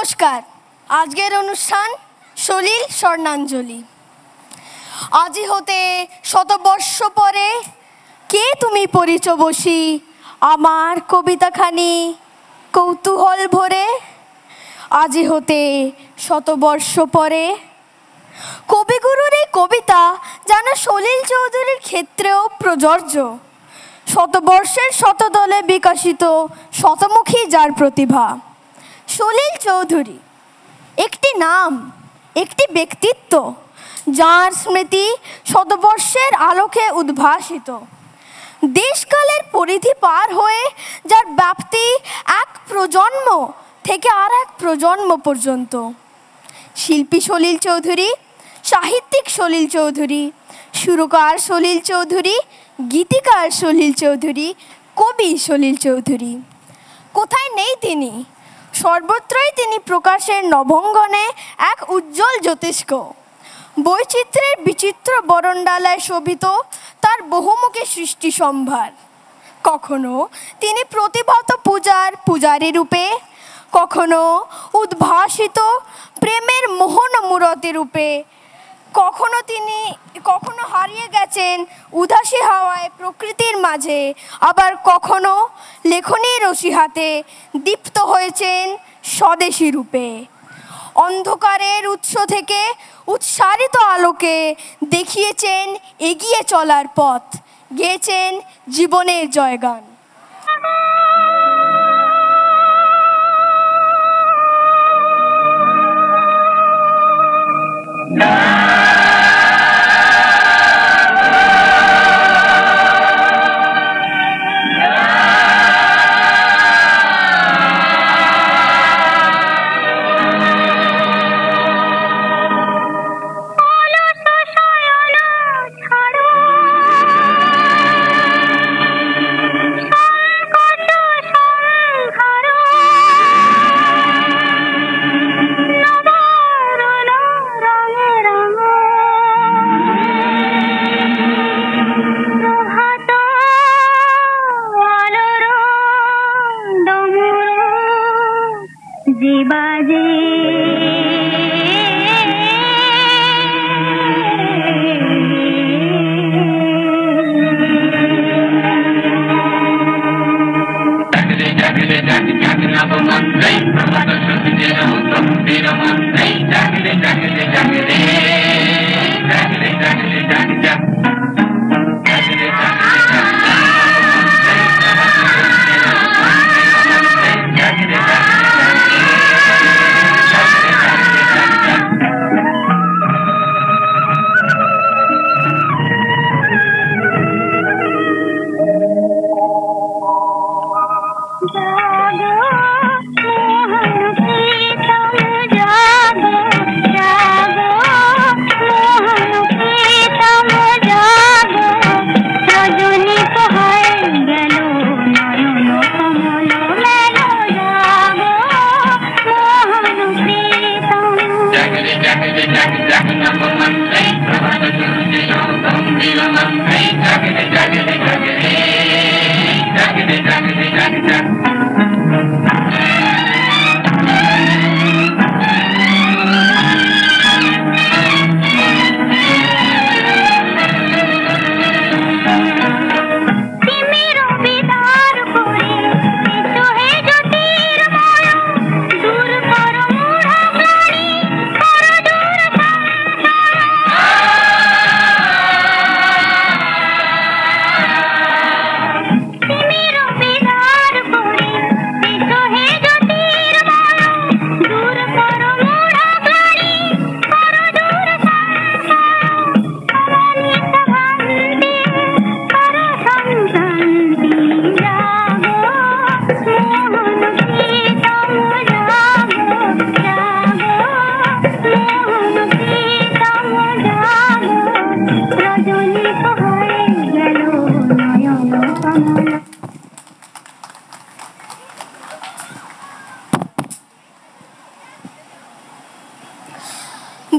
নমস্কার। আজকের অনুষ্ঠান সলিল স্বর্ণাঞ্জলি। আজি হতে শতবর্ষ পরে কে তুমি পড়িছ বসি আমার কবিতাখানি কৌতূহল ভরে। আজি হতে শতবর্ষ পরে কবিগুরুর এই কবিতা যেন সলিল চৌধুরীর ক্ষেত্রেও প্রযোজ্য। শতবর্ষের শতদলে বিকশিত শতমুখী যার প্রতিভা। সলিল চৌধুরী একটি নাম, একটি ব্যক্তিত্ব যার স্মৃতি শতবর্ষের আলোকে উদ্ভাসিত। দেশকালের পরিধি পার হয়ে যার ব্যাপ্তি এক প্রজন্ম থেকে আর এক প্রজন্ম পর্যন্ত। শিল্পী সলিল চৌধুরী, সাহিত্যিক সলিল চৌধুরী, সুরকার সলিল চৌধুরী, গীতিকার সলিল চৌধুরী, কবি সলিল চৌধুরী। কোথায় নেই তিনি, সর্বত্রই তিনি প্রকাশের নভঙ্গনে এক উজ্জ্বল জ্যোতিষ্ক। বৈচিত্র্যের বিচিত্র বরণডালায় শোভিত তার বহুমুখী সৃষ্টি সম্ভার। কখনো তিনি প্রতিভাত পূজার পূজারী রূপে, কখনো উদ্ভাসিত প্রেমের মোহন মূরতি রূপে, কখনো হারিয়ে গেছেন উদাসী হাওয়ায় প্রকৃতির মাঝে, আবার কখনো লেখনী রশি হাতে দীপ্ত হয়েছেন স্বদেশী রূপে। অন্ধকারের উৎস থেকে উৎসারিত আলোকে দেখিয়েছেন এগিয়ে চলার পথ, গেয়েছেন জীবনের জয়গান।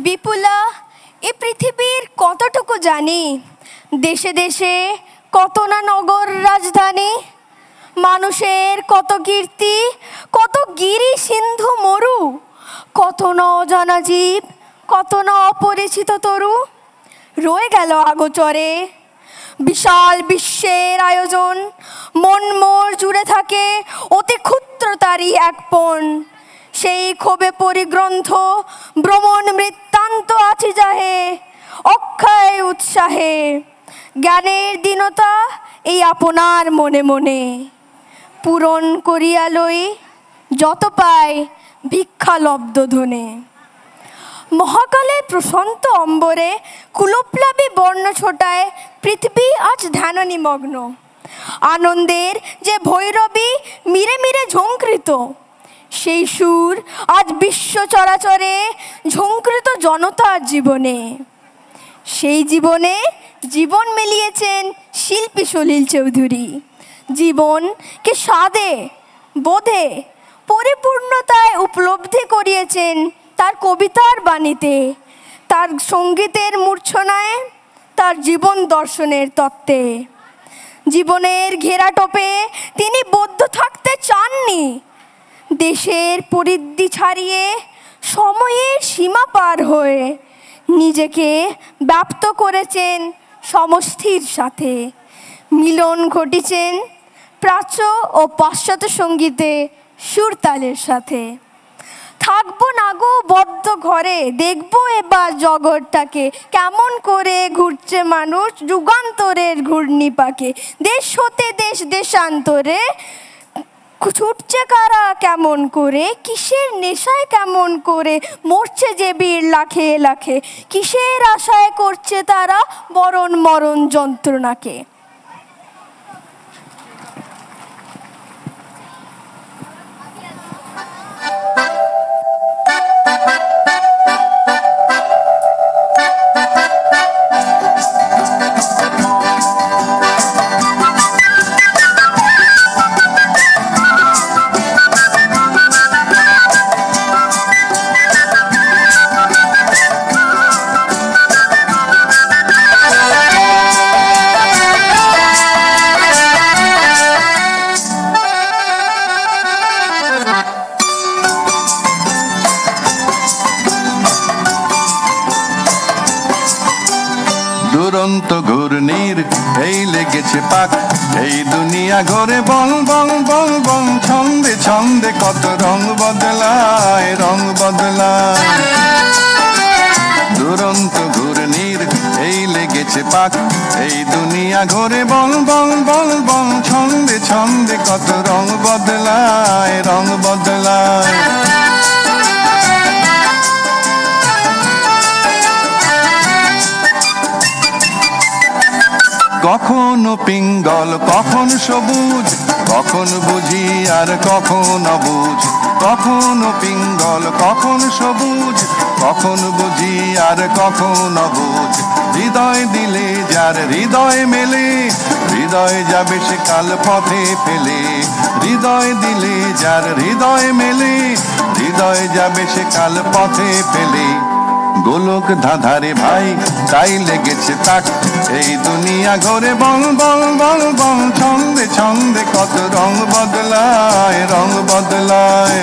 বিপুলা এ পৃথিবীর কতটুকু জানি, দেশে দেশে কত না নগর রাজধানী, মানুষের কত কীর্তি, কত গিরি সিন্ধু মরু, কত ন অজানা জীব, কত না অপরিচিত তরু রয়ে গেল আগোচরে। বিশাল বিশ্বের আয়োজন, মন মোর জুড়ে থাকে অতি ক্ষুদ্রতারই এক পণ। সেই ক্ষোভে পরিগ্রন্থ ভ্রমণ বৃত্তান্ত আছি যাহে, অক্ষয় উৎসাহে জ্ঞানের দীনতা এই আপনার মনে মনে। পূরণ করিয়া লই যত পায় ভিক্ষালব্ধ ধনে। মহাকালের প্রশান্ত অম্বরে কুলপ্লাবী বর্ণ ছোটায় পৃথিবী আজ ধ্যান নিমগ্ন। আনন্দের যে ভৈরবী মিরে মিরে ঝঙ্কৃত, সেই সুর আজ বিশ্ব চরাচরে ঝঙ্কৃত জনতার জীবনে। সেই জীবনে জীবন মিলিয়েছেন শিল্পী সলিল চৌধুরী। জীবনকে স্বাদে বোধে পরিপূর্ণতায় উপলব্ধি করিয়েছেন তার কবিতার বাণীতে, তার সঙ্গীতের মূর্ছনায়, তার জীবন দর্শনের তত্ত্বে। জীবনের ঘেরাটোপে তিনি বদ্ধ থাকতে চাননি। দেশের পরিধি ছাড়িয়ে সময়ের সীমা পার হয়ে নিজেকে ব্যাপ্ত করেছেন সমষ্টির সাথে। মিলন ঘটিয়েছেন প্রাচ্য ও পাশ্চাত্য সঙ্গীতে সুরতালের সাথে। থাকবো না গো বদ্ধ ঘরে, দেখবো এবার জগৎটাকে কেমন করে ঘুরছে মানুষ যুগান্তরের ঘূর্ণি পাকে। দেশ হতে দেশ দেশান্তরে ছুটছে কারা কেমন করে, কিসের নেশায় কেমন করে মরছে যে বীর লাখে লাখে, কিসের আশায় করছে তারা বরণ মরণ যন্ত্রণাকে। দুরন্ত ঘূর্ণির এই লেগেছে পাক, এই দুনিয়া ঘরে বং বং বং বং। ছন্দে ছন্দে কত রং বদলায়, রং বদলায়। দুরন্ত ঘূর্ণির এই লেগেছে পাক, এই দুনিয়া ঘরে বং বং বং বং। ছন্দে ছন্দে কত রং বদলায়, রং বদলায়। কখনো পিঙ্গল কখন সবুজ, কখন বুঝি আর কখন অবুঝ। কখনো পিঙ্গল কখন সবুজ, কখন বুঝি আর কখন অবুঝ। হৃদয় দিলে যার হৃদয় মেলে, হৃদয় যাবে সে কাল পথে ফেলে। হৃদয় দিলে যার হৃদয় মেলে, হৃদয় যাবে সে কাল পথে ফেলে। গোলক ধাঁধারে ভাই তাই লেগেছে তাক, এই দুনিয়া ঘরে বং বং বং বং। ছন্দে ছন্দে কত রং বদলায়, রং বদলায়।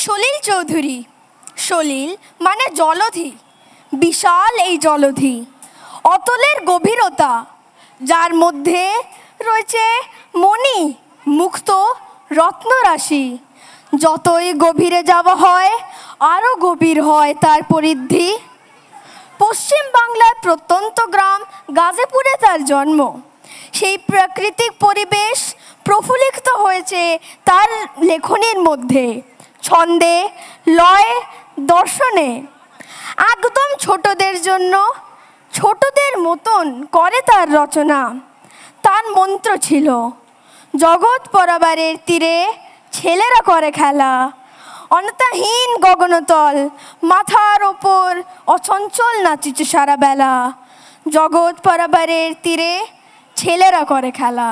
সলিল চৌধুরী। সলিল মানে জলধি, বিশাল এই জলধি, অতলের গভীরতা, যার মধ্যে রয়েছে মণি মুক্ত রত্নরাশি। যতই গভীরে যাওয়া হয় আরও গভীর হয় তার পরিধি। পশ্চিম বাংলার প্রত্যন্ত গ্রাম গাজীপুরে তার জন্ম। সেই প্রাকৃতিক পরিবেশ প্রফুল্লিত হয়েছে তার লেখনীর মধ্যে, ছন্দে লয় দর্শনে। একদম ছোটদের জন্য ছোটদের মতন করে তার রচনা। তার মন্ত্র ছিল জগৎ পরাবারের তীরে ছেলেরা করে খেলা। অনতাহীন গগনতল মাথার ওপর অচঞ্চল নাচিছে সারা বেলা। জগৎ পারাবারের তীরে ছেলেরা করে খেলা।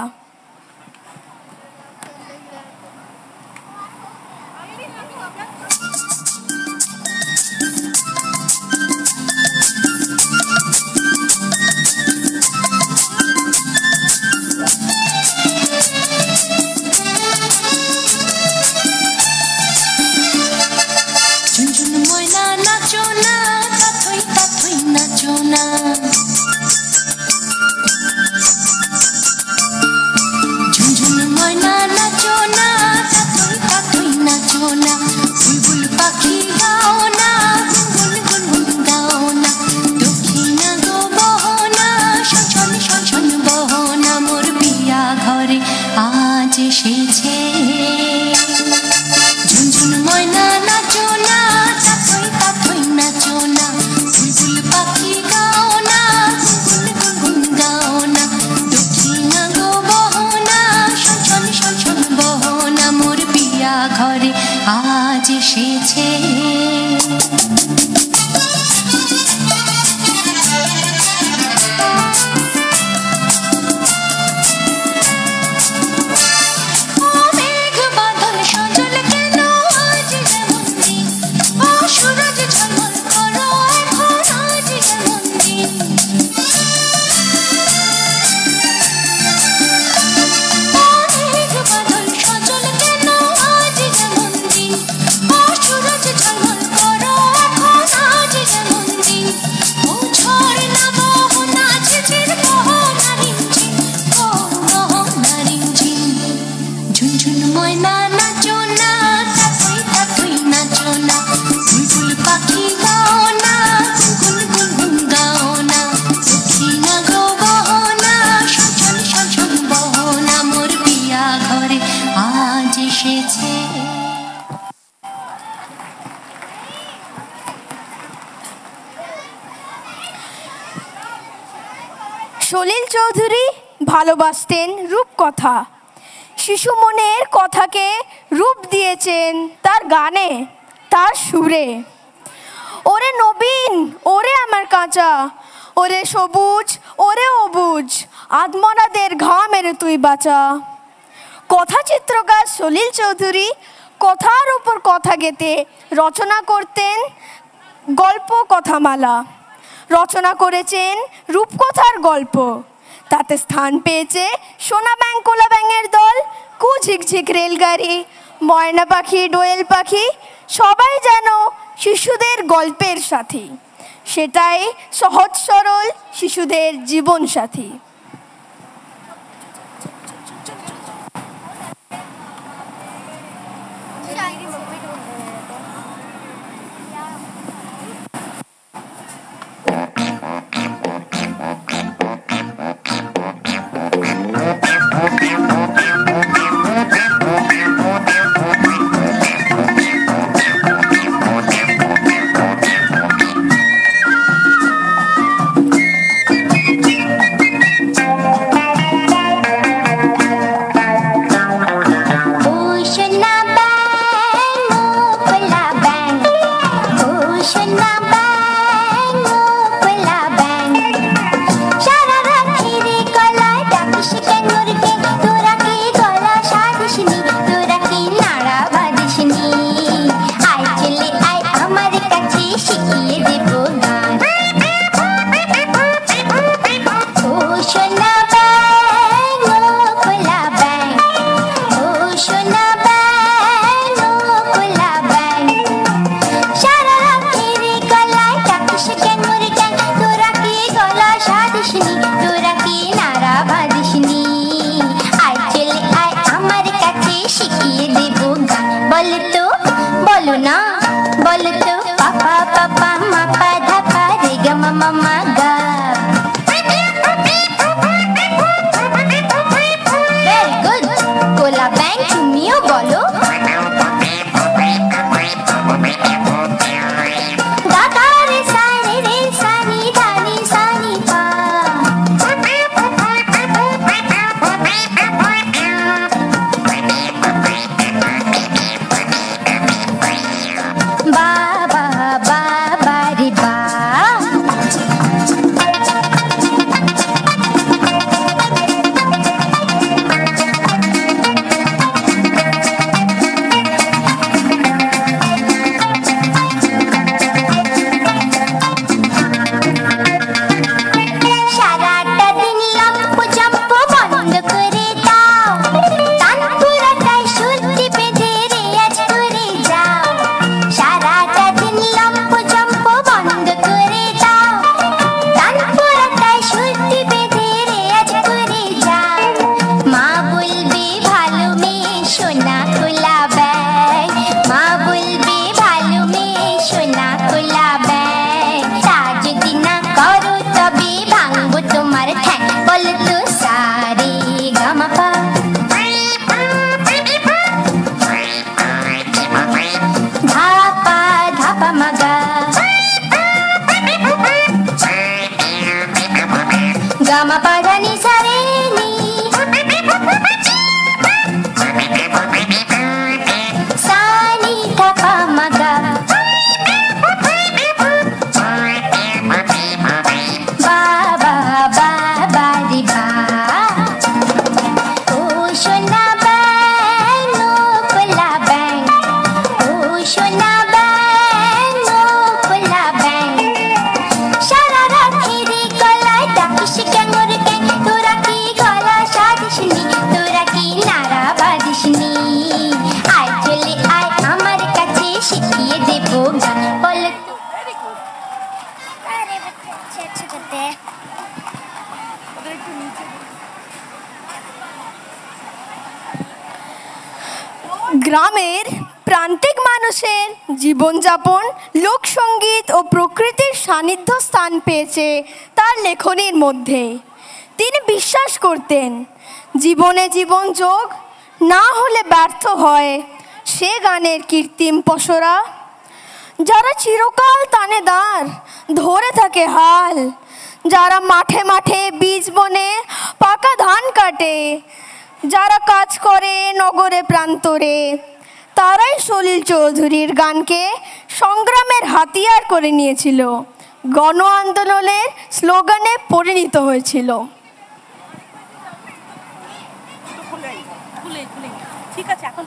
সলিল চৌধুরী ভালোবাসতেন রূপকথা। শিশু মনের কথাকে রূপ দিয়েছেন তার গানে, তার সুরে। ওরে নবীন, ওরে আমার কাঁচা, ওরে সবুজ, ওরে অবুজ, আত্মনাদের ঘামের তুই বাঁচা। কথা চিত্রকার সলিল চৌধুরী কথার উপর কথা গেতে রচনা করতেন গল্প কথামালা। রচনা করেছেন রূপকথার গল্প। তাতে স্থান পেয়েছে সোনা ব্যাং কোলা ব্যাঙের দল, কুঝিকঝিক রেলগাড়ি, ময়না পাখি, দোয়েল পাখি, সবাই যেন শিশুদের গল্পের সাথী। সেটাই সহজ সরল শিশুদের জীবন সাথী। গামা পাধা নি সা রে নি সা নি ধা পা মা গা বা বা বা বা রে বা ও সোনা ব্যাং ও কোলা ব্যাং ও সোনা ব্যাং ও কোলা ব্যাং সারা রাখি রে গলায় ডাকিস ক্যাঙ্গর ক্যাং তোরা কি গলা সাদিসনি তোরা কি নাড়া বাদিসনি আয় চলে আয় আমার কাছে শিখিয়ে দেবো গান বল তো আরে বাচ্চা ছোট ছোটতে গ্রামের প্রান্তিক মানুষের জীবনযাপন লোকসঙ্গীত ও প্রকৃতির সান্নিধ্য স্থান পেয়েছে তার লেখনীর মধ্যে। তিনি বিশ্বাস করতেন জীবনে জীবন যোগ না হলে ব্যর্থ হয় সে গানের কৃত্রিম পসরা। যারা চিরকাল টানে দাঁড় ধরে থাকে হাল, যারা মাঠে মাঠে বীজ বনে পাকা ধান কাটে, যারা কাজ করে নগরে প্রান্তরে, তারাই সলিল চৌধুরীর গানকে সংগ্রামের হাতিয়ার করে নিয়েছিল, গণ আন্দোলনের স্লোগানে পরিণত হয়েছিল। ঠিক আছে, এখন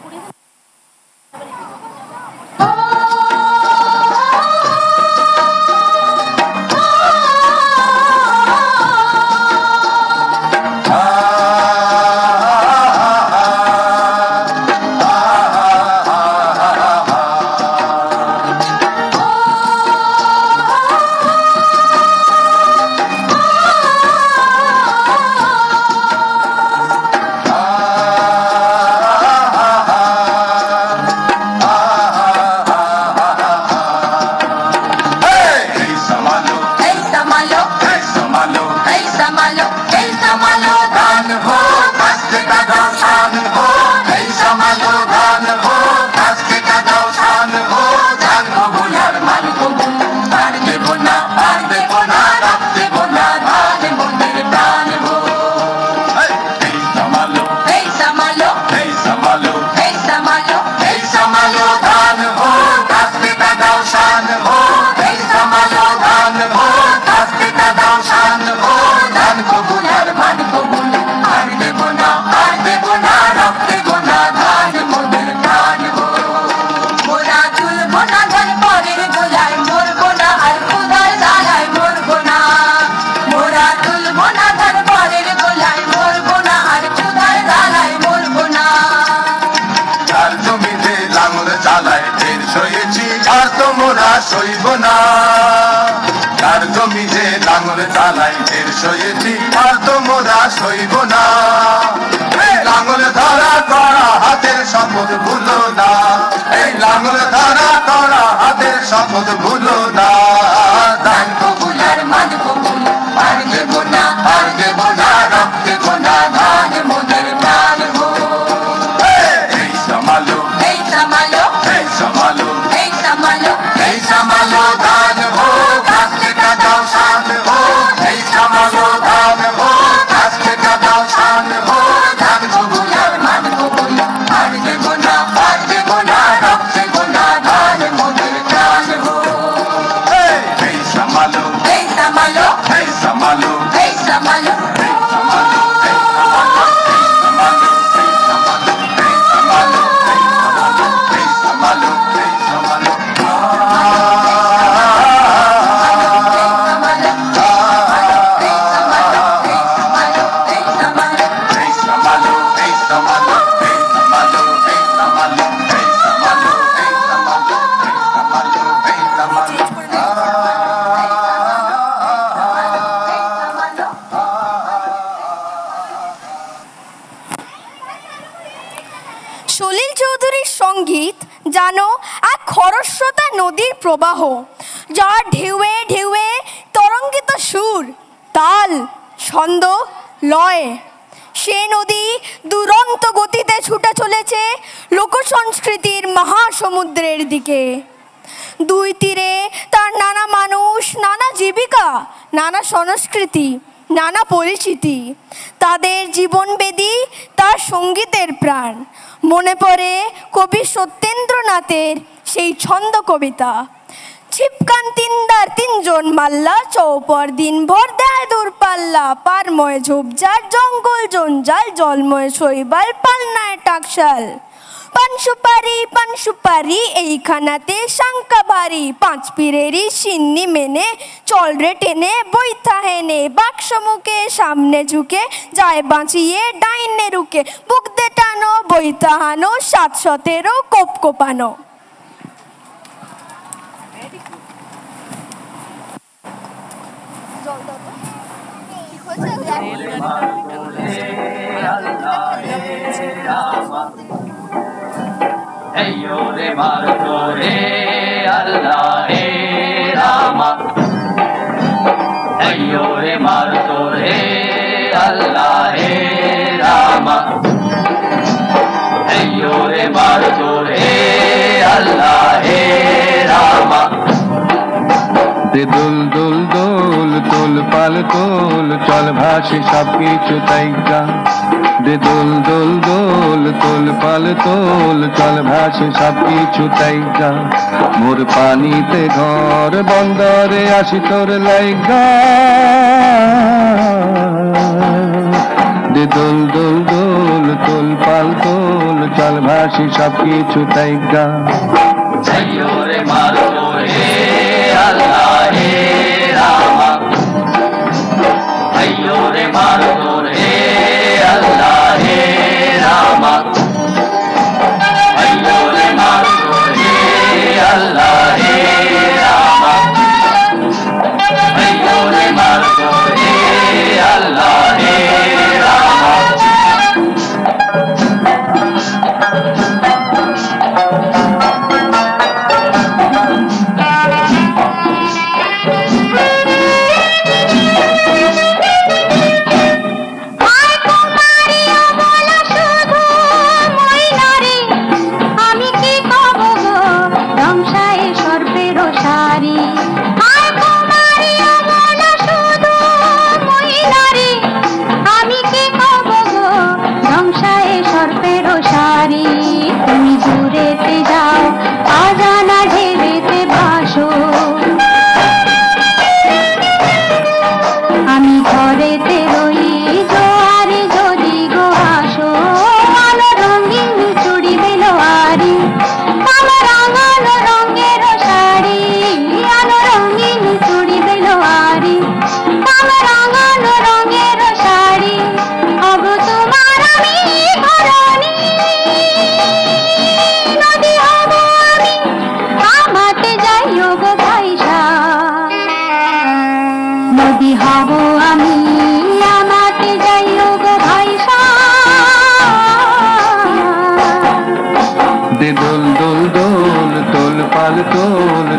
সইব না, তার জমিতে লাঙল চালাই ঢের সয়েছি আর তো মোরা সইব না। এই লাঙল ধরা করা হাতের শপথ ভুলো না, এই লাঙল ধরা করা হাতের শপথ ভুলো না। ধান কবুল আর মান কবুল, আর দেব না, আর দেব না, রক্ত দেব না, ধান মোদের প্রাণ হো। এই সামালো, এই সামালো, এই সামালো, এই সামালো, এই সামালো ধান হো, গাছ থেকে দাও শান হো। এই সামালো ধান হো, গাছ থেকে দাও শান হো। ধান কবুল আর মান কবুল, আর দেব না, আর দেব না, রক্ত দেব না, ধান মোদের প্রাণ হো। এই সামালো, এই সামালো, এই সামালো, এই সামালো, এই সামালো, এই সামালো, এই সামালো, এই সামালো, এই সামালো, এই সামালো, এই সামালো। সলিল চৌধুরীর সঙ্গীত যেন এক খরস্রোতা নদীর প্রবাহ, যার ঢেউয়ে ঢেউয়ে তরঙ্গিত সুর, তাল, ছন্দ, লয়। সে নদী দুরন্ত গতিতে ছুটে চলেছে লোকসংস্কৃতির মহাসমুদ্রের দিকে। দুই তীরে তার নানা মানুষ, নানা জীবিকা, নানা সংস্কৃতি, নানা পরিচিতি, তাদের জীবনবেদী তার সঙ্গীতের প্রাণ। মনে পড়ে কবি সত্যেন্দ্রনাথের সেই ছন্দ কবিতা, ছিপকান তিনদার তিনজন মাল্লা, চৌপর দিনভর দেয় দূরপাল্লা, পারময় ঝোপঝাড় জঙ্গল জঞ্জাল, জলময় শৈবাল পালনায় টাকশাল। পান সুপারি এইখানাতে শঙ্কা ভারী, পাঁচ পীরেরই সিন্নি মেনে চল রে টেনে বৈথা হেনে, বাক্স মুখে সামনে ঝুঁকে যায় বাঁচিয়ে ডাইনে রুকে, বুক দে টানো বৈথা হানো 717 কোপ কোপানো। Heyo re marto re Allah he Rama. Heyo re marto re Allah he Rama. Heyo re marto re Allah he Rama. দুল দুল দোল তোল পাল তোল চল ভাসে সব কিছু তাইগা, দে দোল দোল দোল তোল পাল তোল চল ভাসে সব কিছু তাইগা, মোর পানিতে ঘর বন্দরে আসি তোর লাইগা, দে দোল দোল দোল তোল পাল তোল চল ভাসে সব কিছু তাইগা। Heyo re marto re Allah he Rama. Heyo re marto re Allah he Rama. Heyo re marto re Allah he Rama. Heyo re marto re Allah he Rama.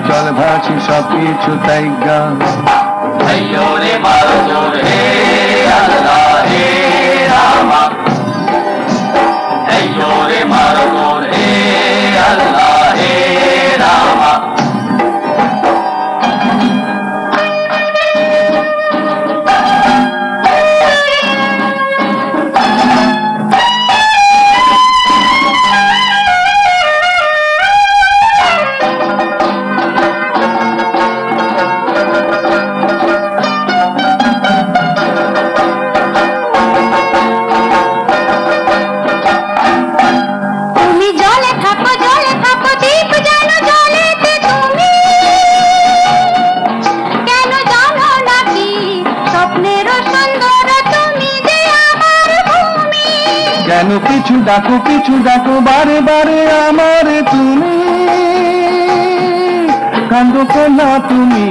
চল ভাসি সব কিছু তাইগা। Heyo re marto re Allah he Rama. Heyo re marto re Allah he Rama. কেন পিছু ডাকো বারে বারে আমার তুমি, কান্দো না তুমি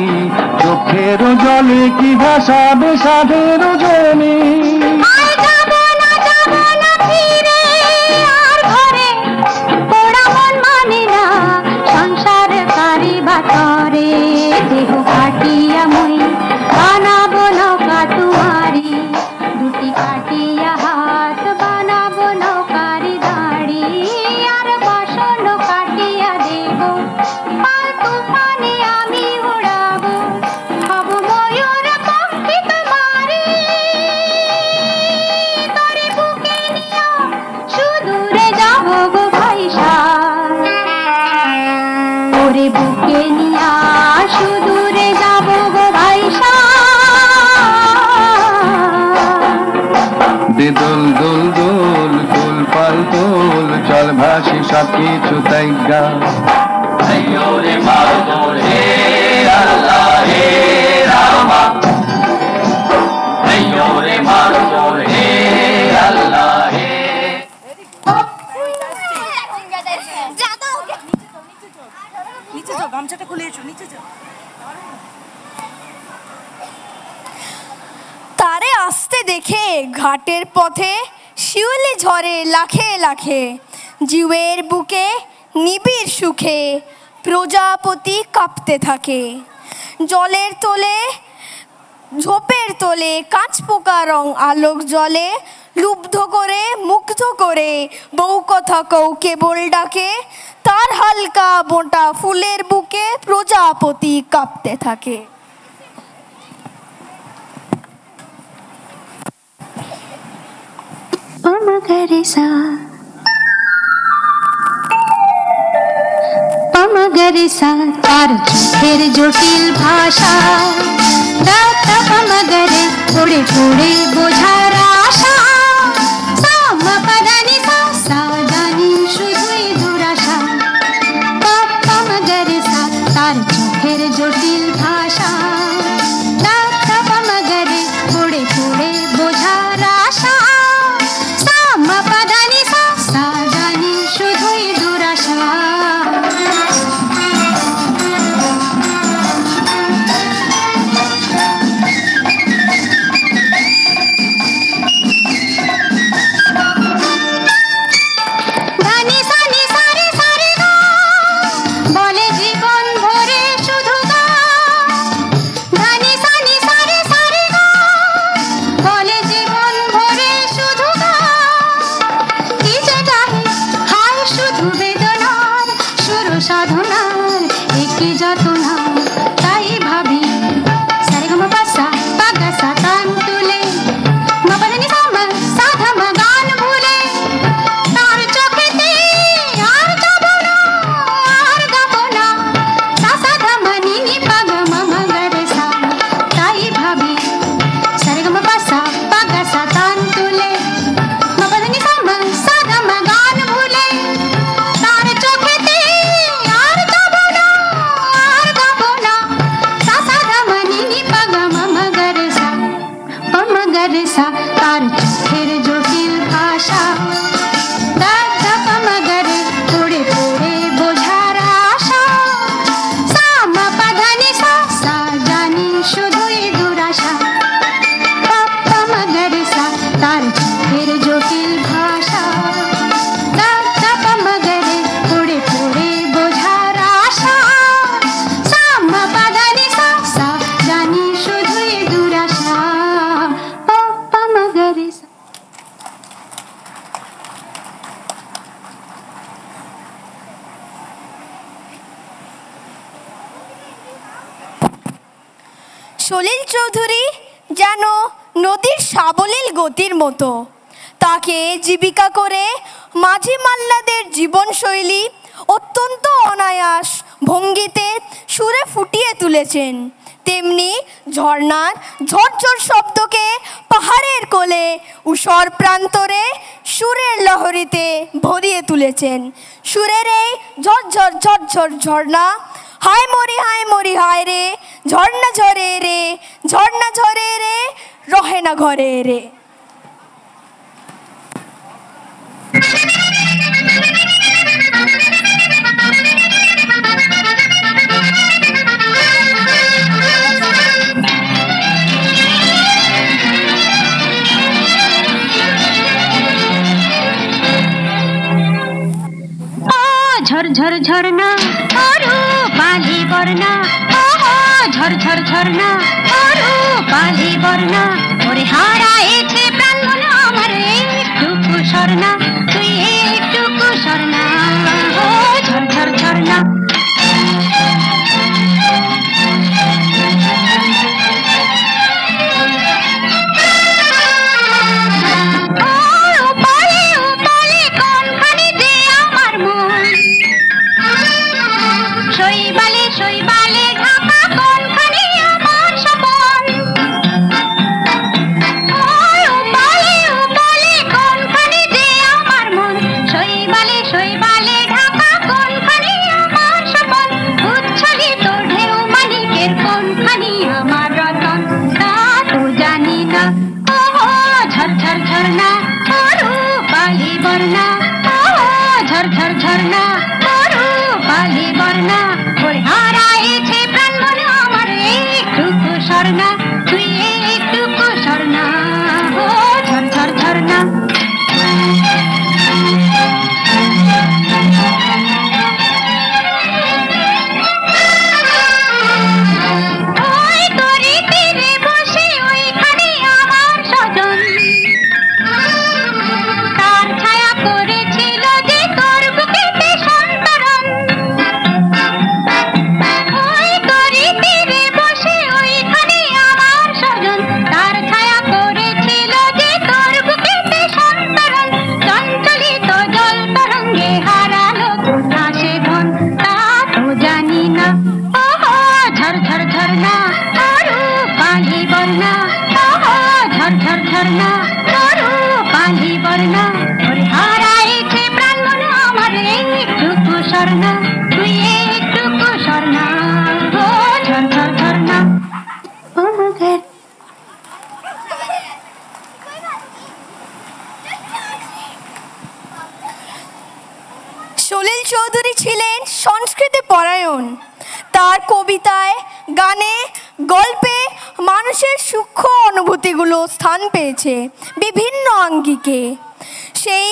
চোখের জলে কি ভাসাবে সাধের জমি। সংসার কারি বাতরে দেহ কাটিয়া মই বানাবো নৌকা তুয়ারি, দুটি কাটিয়া হাত বানাবো নৌকারি দাড়ি, আর বাসন কাটিয়া দেব পাল তুফানে আমি উড়াবো, হব ময়ূর পক্ষী তোমারি। দে দোল দোল দোল দোল পাল দোল চল ভাসি সব কিছু তাই গা Señore Margot, hey Allah, hey Rama. Señore Margot, hey Allah, hey. নিচে যাও, গামছাটা খুলে এসো, নিচে যাও। তারে আসতে দেখে ঘাটের পথে শিউলি ঝরে লাখে লাখে, জীবের বুকে নিবিড় সুখে প্রজাপতি কাঁপতে থাকে। জলের তোলে ঝোপের তোলে কাঁচ পোকা রং আলোক জলে, লুব্ধ করে মুগ্ধ করে বউ কথা কৌ কেবল ডাকে, তার হালকা বোঁটা ফুলের বুকে প্রজাপতি কাঁপতে থাকে। পমগরিসা তার চোখের জটিল ভাষা, দাতা পমগরে পড়ে পড়ে বোঝার আশা, সামপাদানি সাদানি শুধুই দুরাশা। পমগরিসা তার চোখের জটিল ভাষা, দাতা পমগরে পড়ে পড়ে বোঝার আশা, সামপাদানি সাদানি শুধুই দুরাশা। সলিল চৌধুরী যেন নদীর সাবলীল গতির মতো, তাকে জীবিকা করে মাঝি মাল্লাদের জীবনশৈলী অত্যন্ত অনায়াস ভঙ্গিতে সুরে ফুটিয়ে তুলেছেন। তেমনি ঝর্ণার ঝরঝর শব্দকে পাহাড়ের কোলে উষর প্রান্তরে সুরের লহরীতে ভরিয়ে তুলেছেন। সুরের এই ঝরঝর ঝরঝর ঝর্ণা, হায় মরি হায় রে, ঝর্ণা ঝরে রে, ঝর্ণা ঝরে রে, রহে না ঘরে রে। ঝরঝর ঝরনা আরো বালি বর্ণা, ঝরঝর ঝরনা আরো বালি বর্ণা, ওরে হারাইছে প্রাণ মন আমার একটুকু স্বর্ণা, তুই একটুকু স্বর্ণা। ও ঝরঝর ঝরনা শৈবালে ঢাকা কোনখানে আমার স্বপন, झरझर झरना रूपाली बरना झरझर झरना रूपाली बरना ওই হারাইছে প্রাণ মন আমার একটুকু স্বর্ণা তুই একটুকু স্বর্ণা ও ঝরঝর ঝরনা সলিল চৌধুরী ছিলেন সংস্কৃতি পরায়ণ। তার কবিতায়, গানে, গল্পে মানুষের সূক্ষ্ম অনুভূতিগুলো স্থান পেয়েছে বিভিন্ন আঙ্গিকে। সেই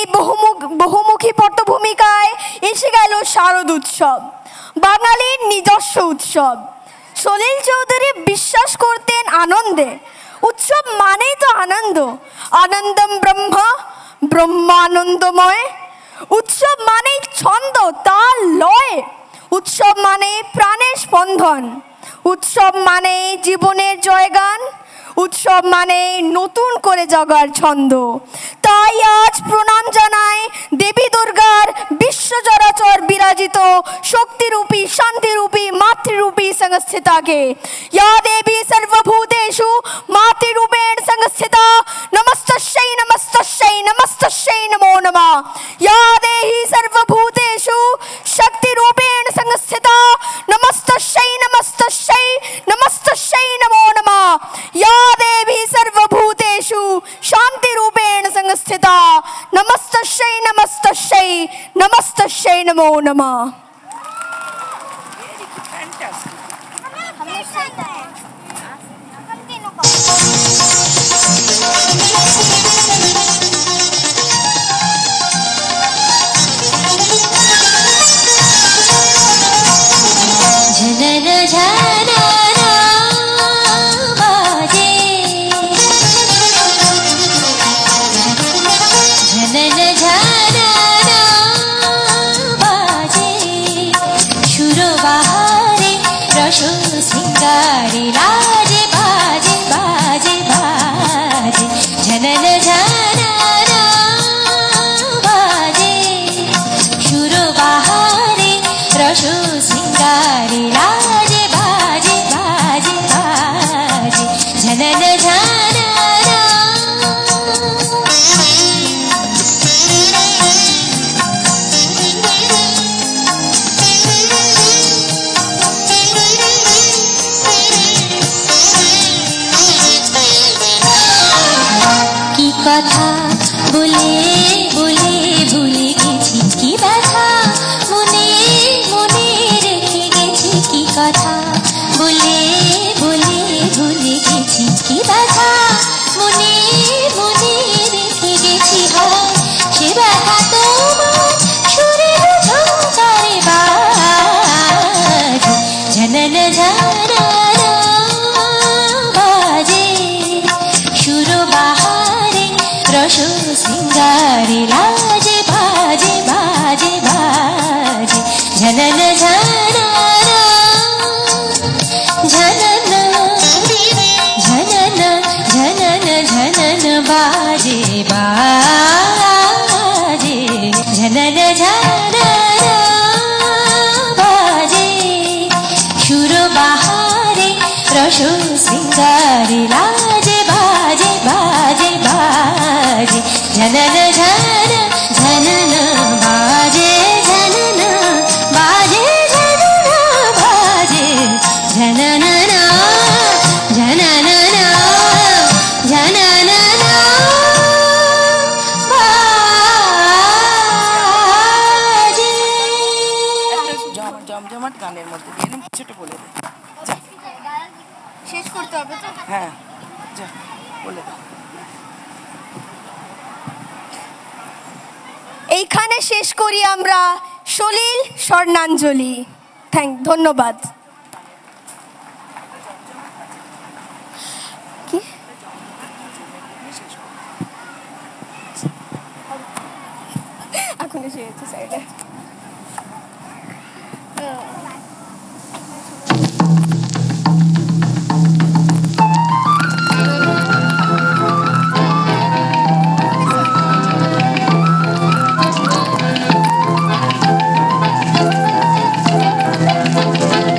বহুমুখী পটভূমিকায় এসে গেল শারদ উৎসব, বাঙালির নিজস্ব উৎসব। সলিল চৌধুরী বিশ্বাস করতেন আনন্দে। উৎসব মানেই তো আনন্দ, আনন্দম ব্রহ্ম, ব্রহ্মানন্দময়। উৎসব মানেই ছন্দ, তাল, লয়। উৎসব মানে প্রাণের স্পন্দন। উৎসব মানে জীবনের জয়গান। উৎসব মানে নতুন করে জাগার ছন্দ। তাই আজ প্রণাম জানাই দেবী দুর্গার বিশ্ব চরাচর বিরাজিত শক্তিরূপী, শান্তিরূপী, মাতৃরূপী সংস্থিতাকে। ইয়া দেবী সর্বভূতেষু মাতৃরূপেণ সংস্থিতা, নমস্তস্যৈ নমস্তস্যৈ নমস্তস্যৈ নমো নমঃ। ইয়া দেহি সর্বভূতেষু শক্তিরূপেণ সংস্থিতা, নমস্তস্যৈ নমস্তস্যৈ নমস্তস্যৈ নমো নমঃ। ইয়া দেবী সর্বভূতেষু শান্তিরূপেণ সংস্থিতা, নমস্তস্যৈ নমস্তস্যৈ নমস্তস্যৈ নমো নমঃ। ঝনন ঝননা বাজে, ঝনন ঝননা বাজে, সুর বাহারে রস সিঙ্গারে রাজে বাজে বাজে বাজে, ঝনন ঝননা বাজে, সুর বাহারে রস সিঙ্গারে রাজে বাজে বাজে বাজে, ঝনন ঝননা। কি কথা বলে বলে ভুলে গেছি, কি ব্যথা মনে মনে রেখে গেছি, কি কথা বলে বলে ভুলে গেছি, কি ব্যথা মনে মনে রেখে গেছি। হয় সে ব্যথা তোমার সুরের ঝংকারে বাজে, ঝনন ঝননা বাজে, সুর বাহারে রস সিঙ্গারে রাজে বাজে বাজে বাজে, ঝনন ঝননা ঝনন ঝনন ঝনন ঝনন বাজে বাজে, ঝনন ঝননা বাজে, সুর বাহারে রস সিঙ্গারে রাজে বাজে বাজে বাজে, ঝনন ঝনন ঝনন বাজে, ঝনন বাজে ঝনন বাজে, ঝনননা ঝনননা ঝনননা। এইখানে শেষ করি আমরা সলিল স্বর্ণাঞ্জলি। ধন্যবাদ। কি এখন এসে গেছে সাইডে।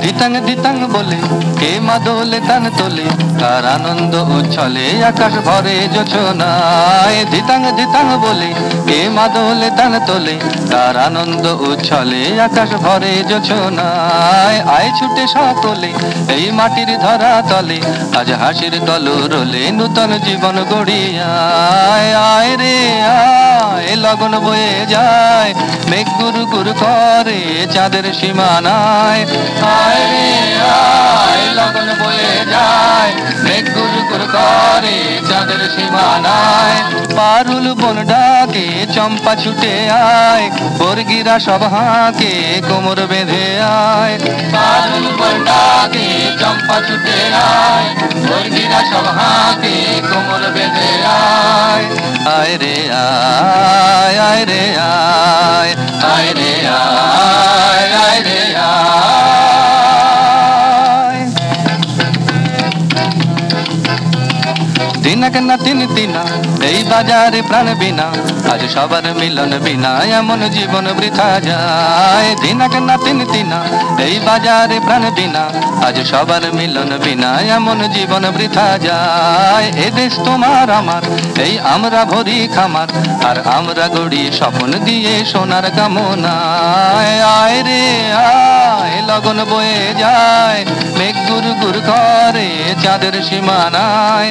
দিতাং দিতাং বলে কে মাদলে তান তোলে, কার আনন্দ উচ্ছলে আকাশ ভরে যোছনায়। দিতাং দিতাং বলে কে মাদলে তান তোলে, কার আনন্দ উচ্ছলে আকাশ ভরে যোছনায়। আয় ছুটে সকলে এই মাটির ধরা তলে, আজ হাসির কলরলে নূতন জীবন গড়িয়ায়। আয় রে আয় লগন বয়ে যায়, মেঘ গুরু গুরু করে চাঁদের সীমানায়। আয় রে আয় লগন বয়ে যায়, মেঘ গুরু গুরু করে চাঁদের সীমানায়। পারুল বন ডাকে চম্পা ছুটে আয়, বর্গিরা সব হাঁকে কোমর বেঁধে আয়। পারুল বন ডাকে চম্পা ছুটে আয়, বর্গিরা সব হাঁকে কোমর বেঁধে আয়। আয় রে আয় আয় রে আয়, আয় রে আয় আয় রে আয়। দিনাক না তিন দিনা এই বাজারে প্রাণ বিনা, আজ সবার মিলন বিনা এমন জীবন বৃথা যায়। দিনাক না তিন দিনা এই বাজারে প্রাণ বিনা, আজ সবার মিলন বিনা এমন জীবন বৃথা যায়। এ দেশ তোমার আমার এই আমরা ভরি খামার, আর আমরা গড়ি স্বপ্ন দিয়ে সোনার কামনায়। আয় রে আয় লগন বয়ে যায়, মেঘ গুরু গুরু করে চাঁদের সীমানায়।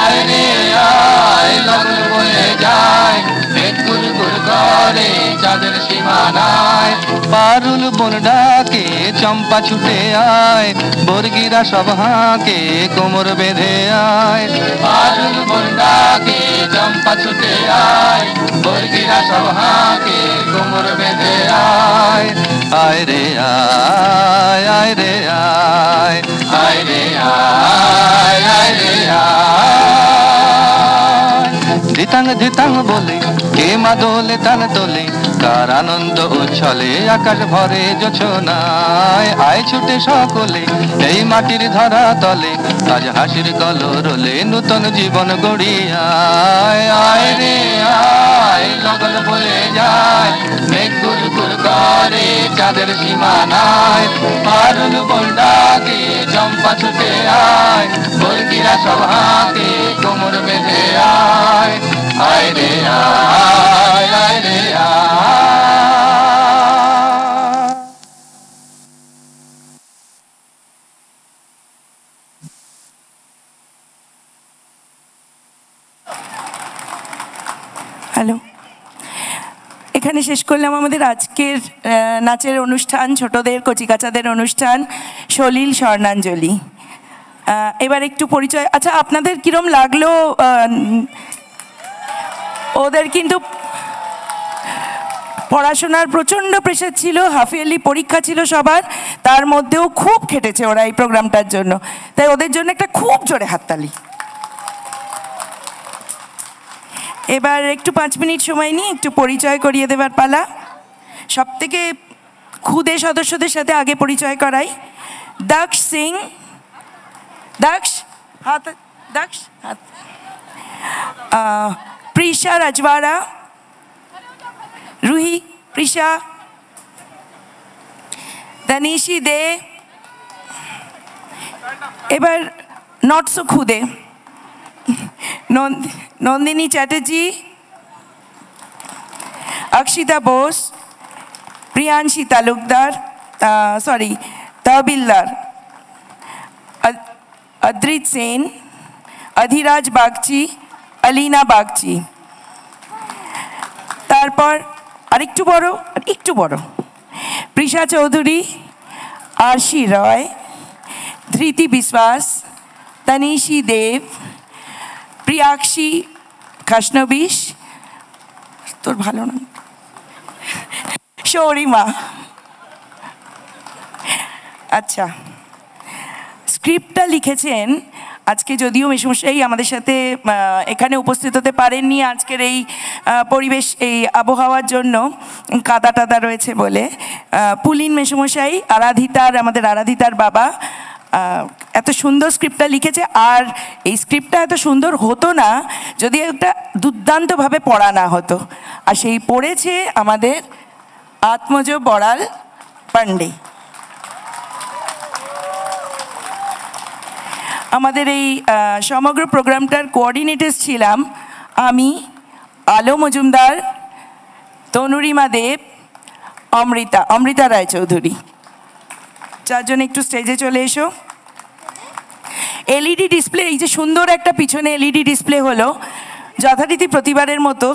আয় রে আয় লগন বয়ে যায়, মেঘ গুরু গুরু করে চাঁদের সীমানায়। পারুল বন ডাকে চম্পা ছুটে আয়, বর্গিরা সব হাঁকে কোমর বেঁধে আয়। পারুল বন ডাকে চম্পা ছুটে আয়, বর্গিরা সব হাঁকে কোমর বেঁধে আয়। আয় রে আয় আয় রে আয়, আয় রে আয় আয় রে আয়। দিতাং দিতাং বলে কে মাদলে তান তোলে, কার আনন্দ উচ্ছলে আকাশ ভরে যোছনায়। আয় ছুটে সকলে এই মাটির ধরা তলে, আজ হাসির কলরলে নূতন জীবন গড়িয়ায়। আয় রে আয় লগন বয়ে যায়, মেঘ গুরু গুরু করে চাঁদের সীমানায়। পারুল বন ডাকে চম্পা ছুটে আয়, বর্গিরা সব হাঁকে কোমর বেঁধে আয়। আয় রে আয় আয় রে আয়। হ্যালো, এখানে শেষ করলাম আমাদের আজকের নাচের অনুষ্ঠান, ছোটদের কচিকাচাদের অনুষ্ঠান সলিল স্বর্ণাঞ্জলি। এবার একটু পরিচয়। আচ্ছা, আপনাদের কিরম লাগলো? ওদের কিন্তু পড়াশোনার প্রচণ্ড প্রেশার ছিল, হাফ ইয়ারলি পরীক্ষা ছিল সবার, তার মধ্যেও খুব খেটেছে ওরা এই প্রোগ্রামটার জন্য। তাই ওদের জন্য একটা খুব জোরে হাততালি। এবার একটু 5 মিনিট সময় নিয়ে একটু পরিচয় করিয়ে দেবার পালা। সব থেকে খুদে সদস্যদের সাথে আগে পরিচয় করাই। দক্ষ সিং, দক্ষ হাত, দক্ষ হাত। প্রিশা রাজওয়াড়া, রুহি প্রিশা, দানিশি দে। এবার নট সো খুদে, নন্দিনী চ্যাটার্জি, অক্ষিতা বোস, প্রিয়াংশী তালুকদার, সরি তহবিলদার, অদ্রিত সেন, অধিরাজ বাগচি, আলিনা বাগচি। তারপর আরেকটু বড়, একটু বড়, প্রিশা চৌধুরী, আরশি রয়, ধৃতি বিশ্বাস, তনিশী দেব, প্রিয়াক্ষী খাসনবিশ, তোর ভালো নাম, শৌরিমা। আচ্ছা, স্ক্রিপ্টটা লিখেছেন, আজকে যদিও মেসমশাই আমাদের সাথে এখানে উপস্থিত হতে পারেননি আজকের এই পরিবেশ, এই আবহাওয়ার জন্য কাদা টাদা রয়েছে বলে, পুলিন মেসমশাই, আমাদের আরাধিতার বাবা এত সুন্দর স্ক্রিপ্টটা লিখেছে। আর এই স্ক্রিপ্টটা এত সুন্দর হতো না যদি একটা দুর্দান্তভাবে পড়া না হতো। আর সেই পড়েছে আমাদের আত্মজ বড়াল পান্ডে। আমাদের এই সমগ্র প্রোগ্রামটার কোঅর্ডিনেটর ছিলাম আমি, আলো মজুমদার, তনুরিমা দেব, অমৃতা রায়চৌধুরী। চারজন একটু স্টেজে চলে এসো। এলইডি ডিসপ্লে, এই যে সুন্দর একটা পিছনে এলইডি ডিসপ্লে হলো, যথারীতি প্রতিবারের মতো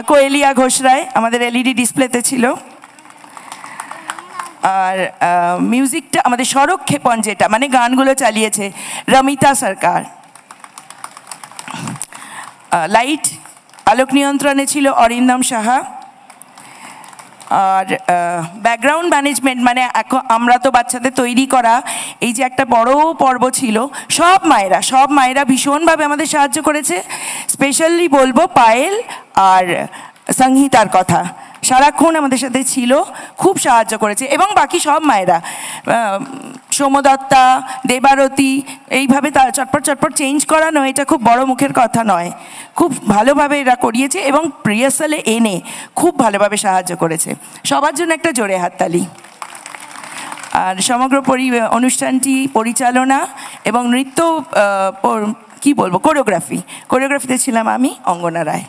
কোয়েলিয়া ঘোষরায় আমাদের এলইডি ডিসপ্লেতে ছিল। আর মিউজিকটা আমাদের স্বরক্ষেপণ, যেটা মানে গানগুলো চালিয়েছে রমিতা সরকার। লাইট আলোক নিয়ন্ত্রণে ছিল অরিন্দম সাহা। আর ব্যাকগ্রাউন্ড ম্যানেজমেন্ট, মানে এখন আমরা তো বাচ্চাদের তৈরি করা এই যে একটা বড় পর্ব ছিল, সব মায়েরা ভীষণভাবে আমাদের সাহায্য করেছে। স্পেশালি বলবো পায়েল আর সংহিতার কথা, সারাক্ষণ আমাদের সাথে ছিল, খুব সাহায্য করেছে। এবং বাকি সব মায়েরা, সোমদত্তা, দেবারতী, এইভাবে চটপট চেঞ্জ করানো এটা খুব বড় মুখের কথা নয়, খুব ভালোভাবে এরা করিয়েছে এবং রিহার্সালে এনে খুব ভালোভাবে সাহায্য করেছে। সবার জন্য একটা জোরে হাততালি। আর সমগ্র অনুষ্ঠানটি পরিচালনা এবং নৃত্য, কি বলবো, কোরিওগ্রাফিতে ছিলাম আমি, অঙ্গনা রায়।